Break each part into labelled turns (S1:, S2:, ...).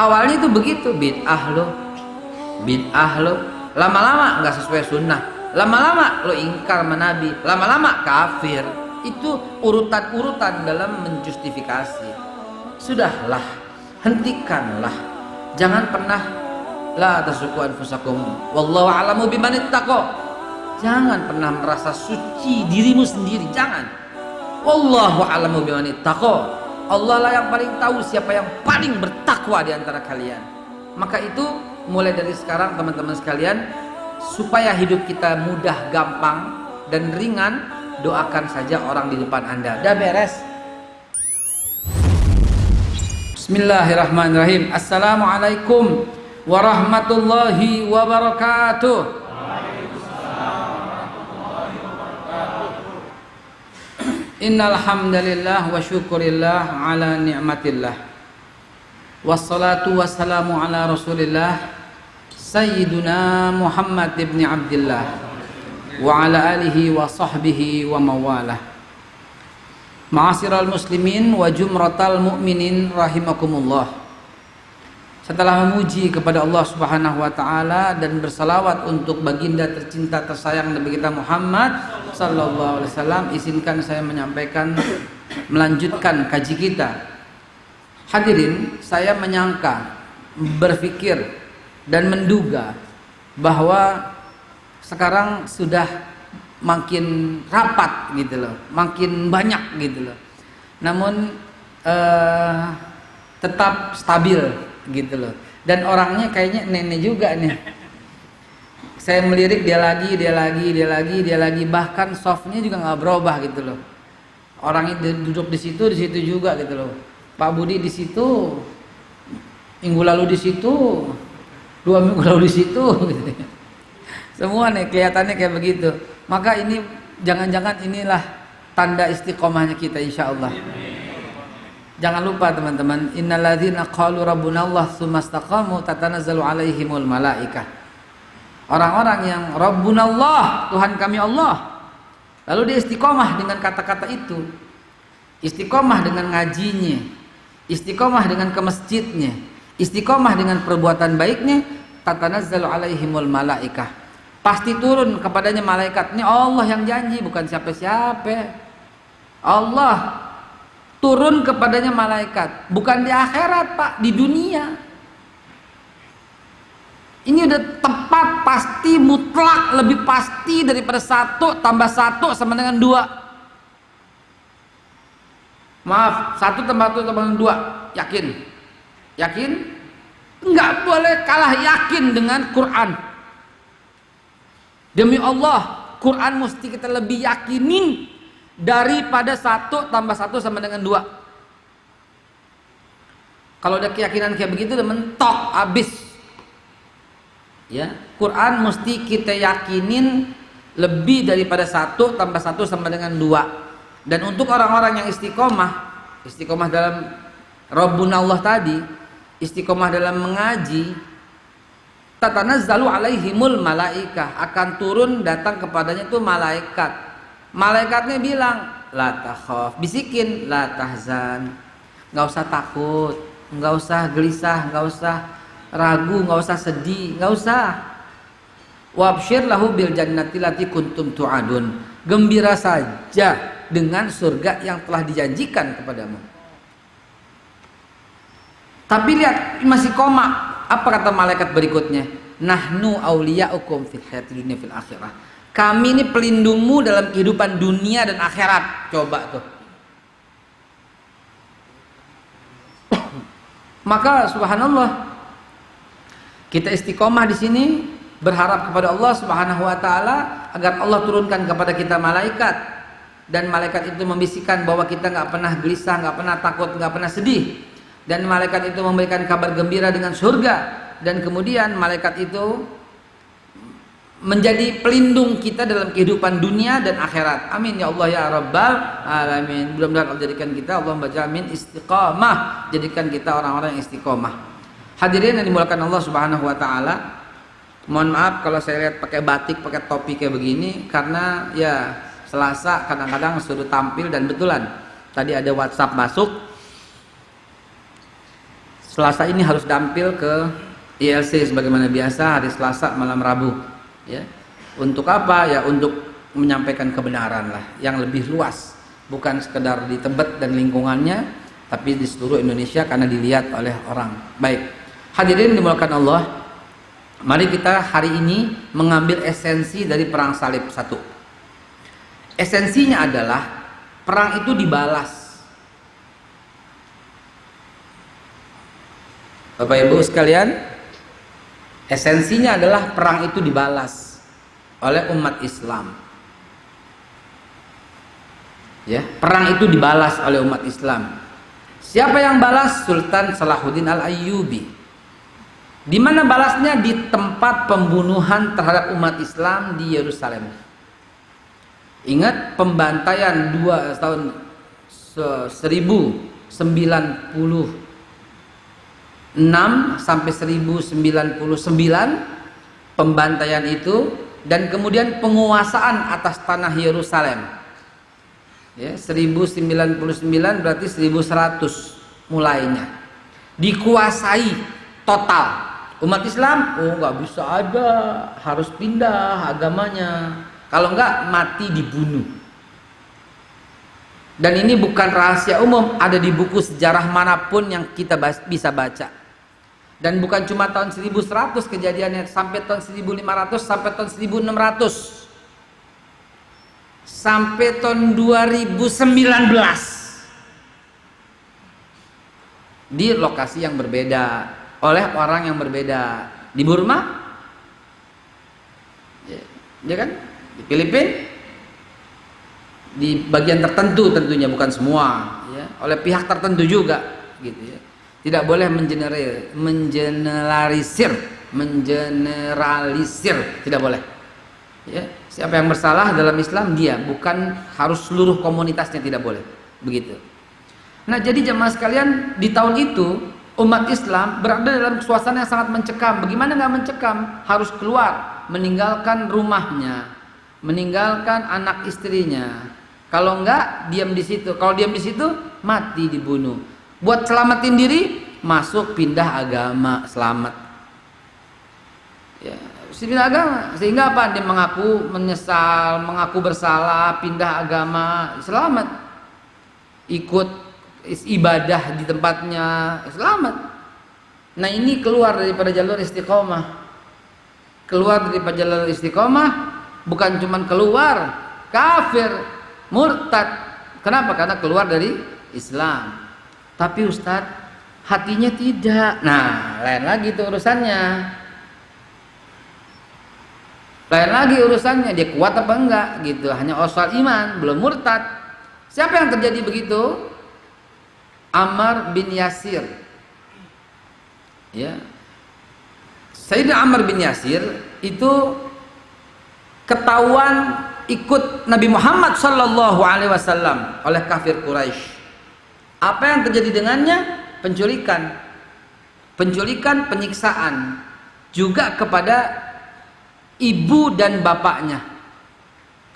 S1: Awalnya itu begitu, bid'ah lo, lama-lama nggak sesuai sunnah, lama-lama lo ingkar sama Nabi, lama-lama kafir. Itu urutan-urutan dalam menjustifikasi. Sudahlah, hentikanlah, jangan pernah la tasuku anfusakum wallahu a'lamu bimanittaqo. Jangan pernah merasa suci dirimu sendiri, jangan. Wallahu a'lamu bimanittaqo. Allah lah yang paling tahu siapa yang paling bertakwa di antara kalian. Maka itu mulai dari sekarang teman-teman sekalian, supaya hidup kita mudah, gampang dan ringan, doakan saja orang di depan Anda. Dah beres. Bismillahirrahmanirrahim. Assalamualaikum warahmatullahi wabarakatuh. Innal hamdalillah wa syukurillah ala ni'matillah. Wassalatu wassalamu ala Rasulillah Sayyiduna Muhammad ibn Abdillah wa ala alihi wa sahbihi wa mawalah. Ma'asyiral muslimin wa jumratal mu'minin rahimakumullah. Setelah memuji kepada Allah Subhanahu wa taala dan bersalawat untuk baginda tercinta tersayang Nabi kita Muhammad sallallahu alaihi wasallam, izinkan saya menyampaikan, melanjutkan kaji kita. Hadirin, saya menyangka, berpikir dan menduga bahwa sekarang sudah makin rapat gitu loh, makin banyak gitu loh. Namun tetap stabil gitu loh. Dan orangnya kayaknya nenek juga nih. Saya melirik dia lagi, bahkan softnya juga nggak berubah gitu loh. Orangnya duduk di situ juga gitu loh. Pak Budi di situ, minggu lalu di situ, 2 minggu lalu di situ. Gitu. Semua nih kelihatannya kayak begitu. Maka ini jangan-jangan inilah tanda istiqomahnya kita insya Allah. Jangan lupa teman-teman, innalladzina qalu rabbunallah tsumma istaqamu tatanazzalu alaihimul malaikah. Orang-orang yang rabbunallah, Tuhan kami Allah, lalu dia istiqomah dengan kata-kata itu, istiqomah dengan ngajinya, istiqomah dengan ke masjidnya, istiqomah dengan perbuatan baiknya, tatanazzalu alaihimul malaikah. Pasti turun kepadanya malaikat. Ini Allah yang janji, bukan siapa-siapa. Allah turun kepadanya malaikat, bukan di akhirat Pak, di dunia. Ini udah tepat, pasti, mutlak, lebih pasti daripada 1 tambah 1 sama dengan 2. Maaf, 1 tambah 1 tambah dengan 2, yakin? Yakin? Enggak boleh kalah yakin dengan Quran. Demi Allah, Quran mesti kita lebih yakinin daripada 1 tambah 1 sama dengan 2. Kalau ada keyakinan kayak begitu udah mentok habis. Ya, Quran mesti kita yakinin lebih daripada 1 tambah 1 sama dengan 2. Dan untuk orang-orang yang istiqomah dalam Rabbunallah tadi, istiqomah dalam mengaji, tatanazzalu alaihimul malaikah, akan turun datang kepadanya itu malaikat. Malaikatnya bilang, la takhaf, bisikin, la tahzan, nggak usah takut, nggak usah gelisah, nggak usah ragu, nggak usah sedih, nggak usah. Wabshir lahu bil jannati lati kuntum tu'adun, gembira saja dengan surga yang telah dijanjikan kepadamu. Tapi lihat, masih koma. Apa kata malaikat berikutnya? Nahnu auliya'ukum fil hayati dunya fil akhirah. Kami ini pelindungmu dalam kehidupan dunia dan akhirat. Coba tuh. Maka subhanallah, kita istiqomah di sini, berharap kepada Allah Subhanahu wa taala agar Allah turunkan kepada kita malaikat, dan malaikat itu membisikkan bahwa kita nggak pernah gelisah, nggak pernah takut, nggak pernah sedih, dan malaikat itu memberikan kabar gembira dengan surga, dan kemudian malaikat itu menjadi pelindung kita dalam kehidupan dunia dan akhirat. Amin ya Allah ya Rabbal alamin. Mudah-mudahan Allah jadikan kita, Allah baca amin, istiqamah, jadikan kita orang-orang yang istiqomah. Hadirin yang dimuliakan Allah Subhanahu wa taala, mohon maaf kalau saya lihat pakai batik, pakai topi kayak begini, karena ya Selasa kadang-kadang suruh tampil, dan betulan tadi ada WhatsApp masuk, Selasa ini harus tampil ke ILC sebagaimana biasa hari Selasa malam Rabu, ya. Untuk apa? Ya untuk menyampaikan kebenaran lah yang lebih luas, bukan sekedar di Tebet dan lingkungannya, tapi di seluruh Indonesia karena dilihat oleh orang. Baik, hadirin dimulakan Allah, mari kita hari ini mengambil esensi dari perang salib satu. Esensinya adalah perang itu dibalas. Bapak Ibu sekalian, esensinya adalah perang itu dibalas oleh umat Islam. Ya, perang itu dibalas oleh umat Islam. Siapa yang balas? Sultan Salahuddin Al-Ayyubi. Di mana balasnya? Di tempat pembunuhan terhadap umat Islam di Yerusalem. Ingat pembantaian tahun 1096 sampai 1099 pembantaian itu, dan kemudian penguasaan atas tanah Yerusalem. Ya, 1099 berarti 1100 mulainya. Dikuasai total. Umat Islam, nggak bisa ada, harus pindah agamanya. Kalau nggak mati dibunuh. Dan ini bukan rahasia umum, ada di buku sejarah manapun yang kita bisa baca. Dan bukan cuma tahun 1100 kejadiannya, sampai tahun 1500 sampai tahun 1600. Sampai tahun 2019 di lokasi yang berbeda oleh orang yang berbeda. Di Burma, ya kan? Di Filipina, di bagian tertentu tentunya, bukan semua, ya, oleh pihak tertentu juga, gitu ya. Tidak boleh mengeneralisir, tidak boleh. Ya, siapa yang bersalah dalam Islam dia, bukan harus seluruh komunitasnya, tidak boleh, begitu. Nah, jadi jemaah sekalian, di tahun itu umat Islam berada dalam suasana yang sangat mencekam. Bagaimana nggak mencekam? Harus keluar, meninggalkan rumahnya, meninggalkan anak istrinya. Kalau enggak, diam di situ. Kalau diam di situ, mati dibunuh. Buat selamatin diri, masuk pindah agama, selamat. Ya, pindah agama. Sehingga apa? Dia mengaku menyesal, mengaku bersalah, pindah agama, selamat. Ikut ibadah di tempatnya, selamat. Nah, ini keluar daripada jalur istiqomah. Keluar daripada jalur istiqomah, bukan cuma keluar, kafir, murtad. Kenapa? Karena keluar dari Islam. Tapi Ustadz, hatinya tidak. Nah, lain lagi tuh urusannya. Lain lagi urusannya, dia kuat apa enggak gitu. Hanya soal iman, belum murtad. Siapa yang terjadi begitu? Ammar bin Yasir. Ya. Sayyidina Ammar bin Yasir itu ketahuan ikut Nabi Muhammad sallallahu alaihi wasallam oleh kafir Quraisy. Apa yang terjadi dengannya? Penculikan, penyiksaan juga kepada ibu dan bapaknya,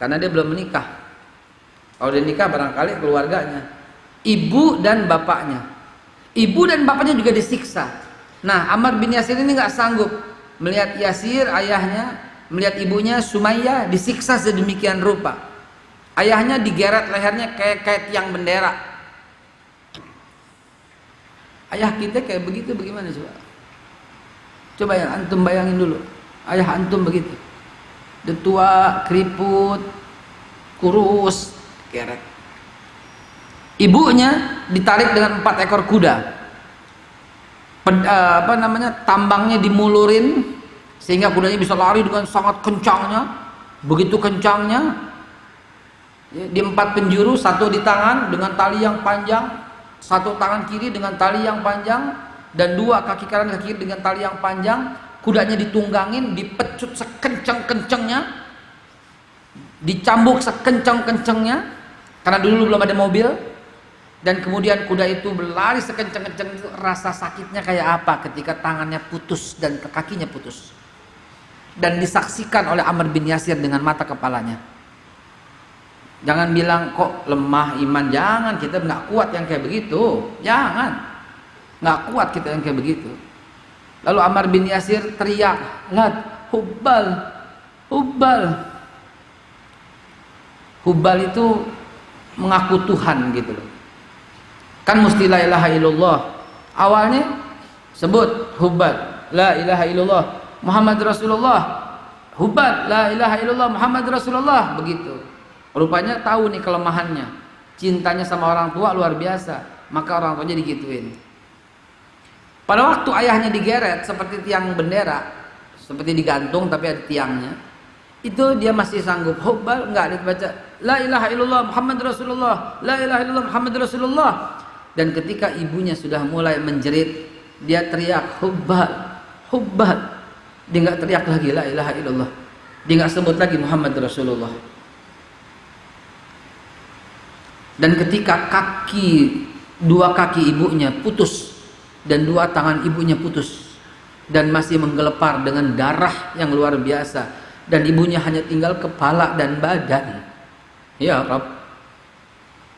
S1: karena dia belum menikah. Kalau dia nikah barangkali keluarganya. Ibu dan bapaknya, juga disiksa. Nah, Ammar bin Yasir ini nggak sanggup melihat Yasir, ayahnya, melihat ibunya Sumayyah disiksa sedemikian rupa. Ayahnya digeret lehernya kayak tiang bendera. Ayah kita kayak begitu, bagaimana coba? Coba yang antum bayangin dulu. Ayah antum begitu. Dia tua, keriput, kurus, geret. Ibunya ditarik dengan 4 ekor kuda. Tambangnya dimulurin sehingga kudanya bisa lari dengan sangat kencangnya. Begitu kencangnya, ya, di 4 penjuru, satu di tangan dengan tali yang panjang, satu tangan kiri dengan tali yang panjang, dan 2 kaki kanan kaki kiri dengan tali yang panjang. Kudanya ditunggangin, dipecut sekencang-kencangnya, dicambuk sekencang-kencangnya, karena dulu belum ada mobil. Dan kemudian kuda itu berlari sekencang-kencang itu. Rasa sakitnya kayak apa ketika tangannya putus dan kakinya putus, dan disaksikan oleh Ammar bin Yasir dengan mata kepalanya. Jangan bilang kok lemah iman, jangan, kita nggak kuat yang kayak begitu, jangan. Nggak kuat kita yang kayak begitu. Lalu Ammar bin Yasir teriak, "Lat, Hubbal, Hubbal." Hubbal itu mengaku Tuhan gitu loh. Kan mesti la ilaha illallah. Awalnya sebut Hubbal, la ilaha illallah Muhammad Rasulullah. Hubbal, la ilaha illallah Muhammad Rasulullah, begitu. Rupanya tahu nih kelemahannya. Cintanya sama orang tua luar biasa, maka orang tuanya digituin. Pada waktu ayahnya digeret seperti tiang bendera, seperti digantung tapi ada tiangnya, itu dia masih sanggup. Hubbal enggak, dia baca la ilaha illallah Muhammad Rasulullah, la ilaha illallah Muhammad Rasulullah. Dan ketika ibunya sudah mulai menjerit, dia teriak Hubbal, Hubbal. Dia enggak teriak lagi la ilaha illallah, dia enggak sebut lagi Muhammad Rasulullah. Dan ketika dua kaki ibunya putus dan dua tangan ibunya putus dan masih menggelepar dengan darah yang luar biasa, dan ibunya hanya tinggal kepala dan badan, ya Rabb,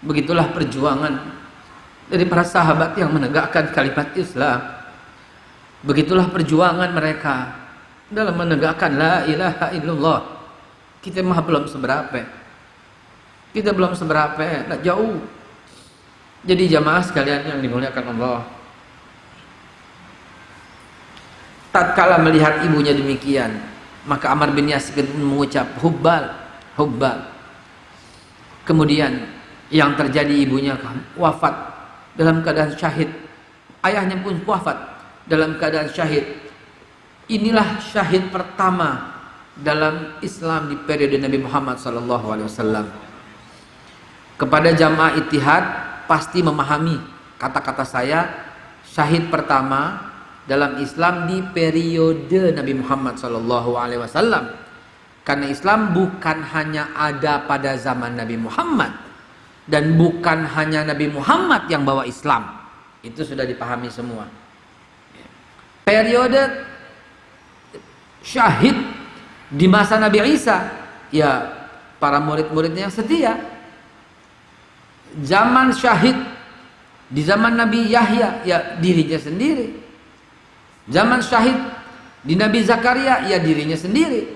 S1: begitulah perjuangan dari para sahabat yang menegakkan kalimat Islam. Begitulah perjuangan mereka dalam menegakkan la ilaha illallah. Kita mah belum seberapa, kita belum seberapa, nak jauh. Jadi jamaah sekalian yang dimuliakan Allah, tatkala melihat ibunya demikian, maka Ammar bin Yasir mengucap Hubbal, Hubbal. Kemudian yang terjadi, ibunya wafat dalam keadaan syahid, ayahnya pun wafat dalam keadaan syahid. Inilah syahid pertama dalam Islam di periode Nabi Muhammad SAW. Kepada jamaah Ittihad pasti memahami kata-kata saya, syahid pertama dalam Islam di periode Nabi Muhammad SAW. Karena Islam bukan hanya ada pada zaman Nabi Muhammad, dan bukan hanya Nabi Muhammad yang bawa Islam. Itu sudah dipahami semua. Periode syahid di masa Nabi Isa, ya para murid-muridnya yang setia. Zaman syahid di zaman Nabi Yahya, ya dirinya sendiri. Zaman syahid di Nabi Zakaria, ya dirinya sendiri.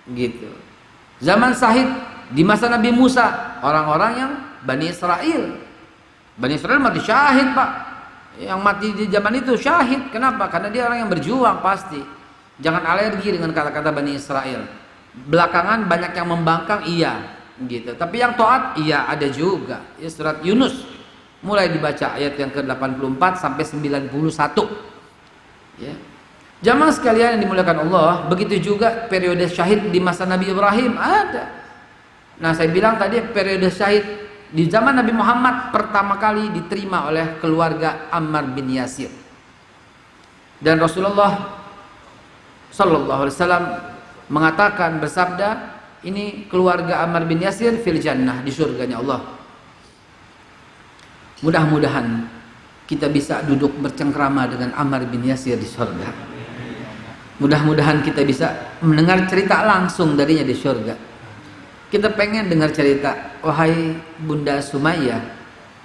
S1: Gitu. Zaman syahid di masa Nabi Musa, orang-orang yang Bani Israel. Bani Israel mati syahid, Pak. Yang mati di zaman itu syahid. Kenapa? Karena dia orang yang berjuang pasti. Jangan alergi dengan kata-kata Bani Israel. Belakangan banyak yang membangkang, iya, gitu. Tapi yang taat, iya, ada juga. Ya, surat Yunus mulai dibaca ayat yang ke-84 sampai 91. Ya. Jamaah sekalian yang dimuliakan Allah, begitu juga periode syahid di masa Nabi Ibrahim ada. Nah, saya bilang tadi periode syahid di zaman Nabi Muhammad pertama kali diterima oleh keluarga Ammar bin Yasir. Dan Rasulullah sallallahu alaihi wasallam mengatakan, bersabda, ini keluarga Ammar bin Yasir fil jannah, di surganya Allah. Mudah-mudahan kita bisa duduk bercengkrama dengan Ammar bin Yasir di surga. Mudah-mudahan kita bisa mendengar cerita langsung darinya di surga. Kita pengen dengar cerita, wahai Bunda Sumayyah,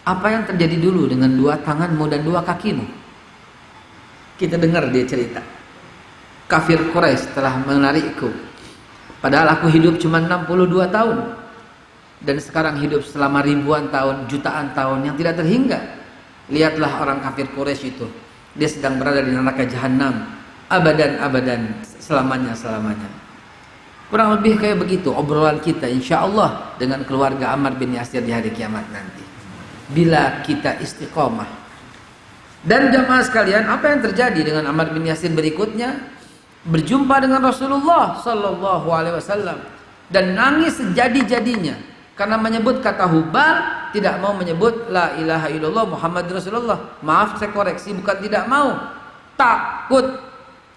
S1: apa yang terjadi dulu dengan dua tanganmu dan dua kakimu? Kita dengar dia cerita. Kafir Quraisy telah menarikku, padahal aku hidup cuma 62 tahun, dan sekarang hidup selama ribuan tahun, jutaan tahun yang tidak terhingga. Lihatlah orang kafir Quraisy itu, dia sedang berada di neraka jahanam abadan selamanya. Kurang lebih kayak begitu obrolan kita insya Allah dengan keluarga Ammar bin Yasir di hari kiamat nanti, bila kita istiqomah. Dan jamaah sekalian, apa yang terjadi dengan Ammar bin Yasir berikutnya? Berjumpa dengan Rasulullah sallallahu alaihi wasallam dan nangis sejadi-jadinya karena menyebut kata Hubbal, tidak mau menyebut la ilaha illallah Muhammad Rasulullah. Maaf, saya koreksi, bukan tidak mau, takut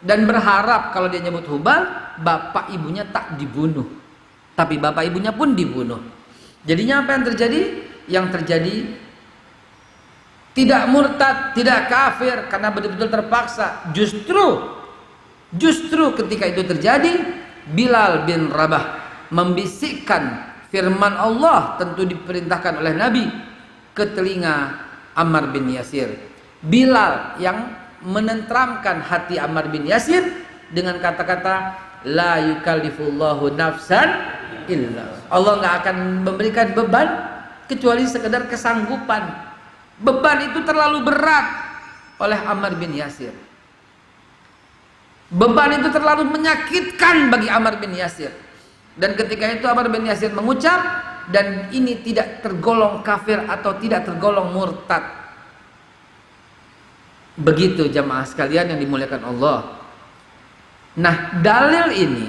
S1: dan berharap kalau dia nyebut Hubbal, bapak ibunya tak dibunuh, tapi bapak ibunya pun dibunuh. Jadinya apa yang terjadi? Yang terjadi tidak murtad, tidak kafir karena betul-betul terpaksa. Justru ketika itu terjadi, Bilal bin Rabah membisikkan firman Allah, tentu diperintahkan oleh Nabi, ke telinga Ammar bin Yasir. Bilal yang menenteramkan hati Ammar bin Yasir dengan kata-kata la yukallifullahu nafsan illa. Allah nggak akan memberikan beban kecuali sekedar kesanggupan. Beban itu terlalu berat oleh Ammar bin Yasir. Beban itu terlalu menyakitkan bagi Ammar bin Yasir. Dan ketika itu Ammar bin Yasir mengucap, dan ini tidak tergolong kafir atau tidak tergolong murtad. Begitu jamaah sekalian yang dimuliakan Allah. Nah, dalil ini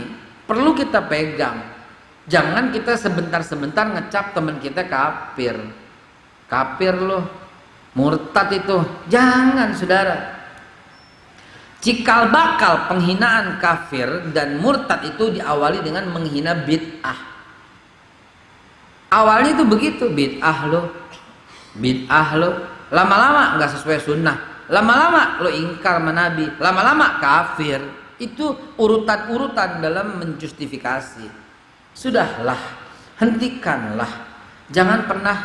S1: perlu kita pegang. Jangan kita sebentar-sebentar ngecap teman kita kafir. Kafir loh, murtad itu. Jangan, saudara. Cikal bakal penghinaan kafir dan murtad itu diawali dengan menghina bid'ah. Awalnya itu begitu, bid'ah lo, bid'ah lo. Lama-lama nggak sesuai sunnah. Lama-lama lo ingkar sama Nabi. Lama-lama kafir. Itu urutan-urutan dalam menjustifikasi. Sudahlah, hentikanlah. Jangan pernah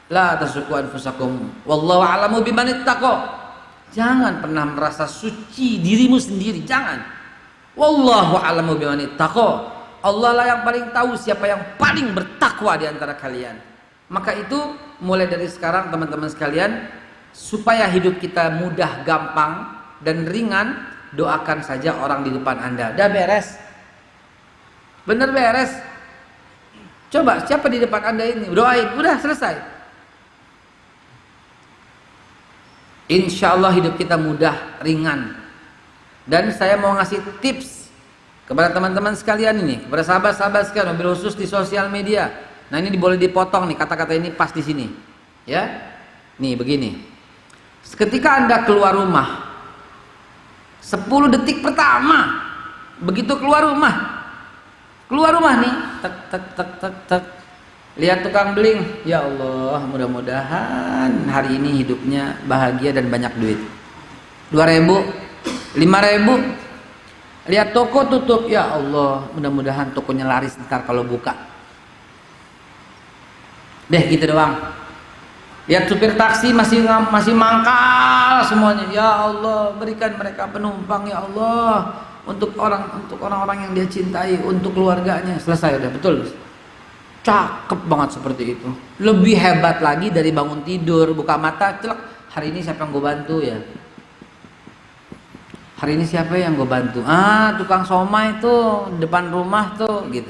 S1: la tasuku anfusakum wallahu a'lamu bimanittaqo. Jangan pernah merasa suci dirimu sendiri, jangan. Wallahu a'lamu bimanittaqo. Allah lah yang paling tahu siapa yang paling bertakwa di antara kalian. Maka itu mulai dari sekarang teman-teman sekalian, supaya hidup kita mudah, gampang dan ringan, doakan saja orang di depan Anda. Dah beres. Bener beres. Coba siapa di depan Anda ini, doain, udah selesai. Insya Allah hidup kita mudah, ringan. Dan saya mau ngasih tips kepada teman-teman sekalian ini, kepada sahabat-sahabat sekalian, mobil khusus di sosial media. Nah ini boleh dipotong nih, kata-kata ini pas di sini, ya. Nih begini. Ketika Anda keluar rumah, 10 detik pertama, begitu keluar rumah nih, tek tek tek tek tek. Lihat tukang beling, ya Allah, mudah-mudahan hari ini hidupnya bahagia dan banyak duit. 2.000, 5.000. Lihat toko tutup, ya Allah, mudah-mudahan tokonya laris ntar kalau buka. Deh gitu doang. Lihat supir taksi masih mangkal semuanya, ya Allah, berikan mereka penumpang ya Allah, untuk orang-orang yang dia cintai, untuk keluarganya. Selesai udah, betul. Cakep banget seperti itu. Lebih hebat lagi dari bangun tidur, buka mata, celak, hari ini siapa yang gue bantu ya? Hari ini siapa yang gue bantu? Tukang somai tuh depan rumah tuh gitu.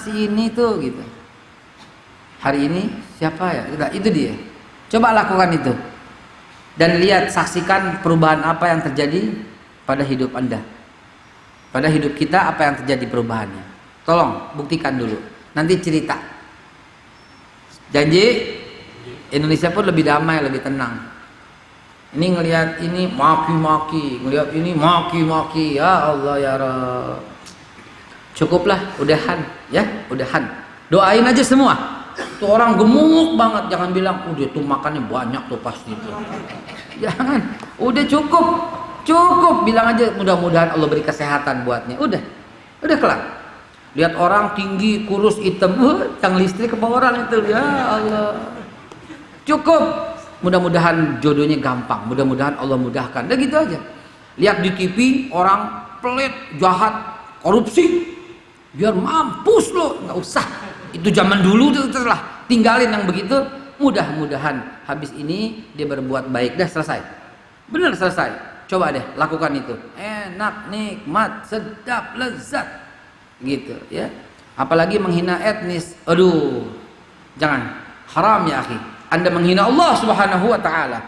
S1: Si ini tuh gitu. Hari ini siapa ya? Itu dia. Coba lakukan itu. Dan lihat, saksikan perubahan apa yang terjadi pada hidup Anda. Pada hidup kita apa yang terjadi perubahannya. Tolong buktikan dulu. Nanti cerita. Janji Indonesia pun lebih damai, lebih tenang. Ini ngelihat ini maki-maki, ngelihat ini maki-maki, ya Allah ya Rabb. Cukuplah, udahan ya, udahan. Doain aja semua. Tuh orang gemuk banget, jangan bilang, dia tuh makannya banyak tuh pasti tuh. Jangan, udah cukup. Cukup, bilang aja mudah-mudahan Allah beri kesehatan buatnya. Udah kelar. Lihat orang tinggi, kurus, hitam, tang listrik ke bawah orang itu, ya Allah. Cukup. Mudah-mudahan jodohnya gampang, mudah-mudahan Allah mudahkan. Udah gitu aja. Lihat di TV orang pelit, jahat, korupsi, biar mampus lo, nggak usah. Itu zaman dulu tuh, terlah tinggalin yang begitu. Mudah-mudahan habis ini dia berbuat baik. Dah selesai, bener selesai. Coba deh lakukan itu, enak, nikmat, sedap, lezat, gitu ya. Apalagi menghina etnis, aduh, jangan, haram ya akhi. Anda menghina Allah Subhanahu wa taala,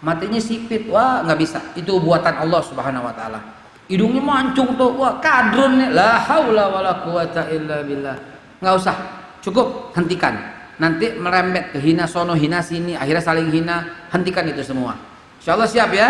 S1: matinya sipit, wah nggak bisa, itu buatan Allah Subhanahu wa taala. Hidungnya mancung tuh, wah kadrun, la haula wala quwata illa billah. Nggak usah, cukup, hentikan. Nanti merembet ke hina sono, hina sini, akhirnya saling hina. Hentikan itu semua. Insyaallah siap ya.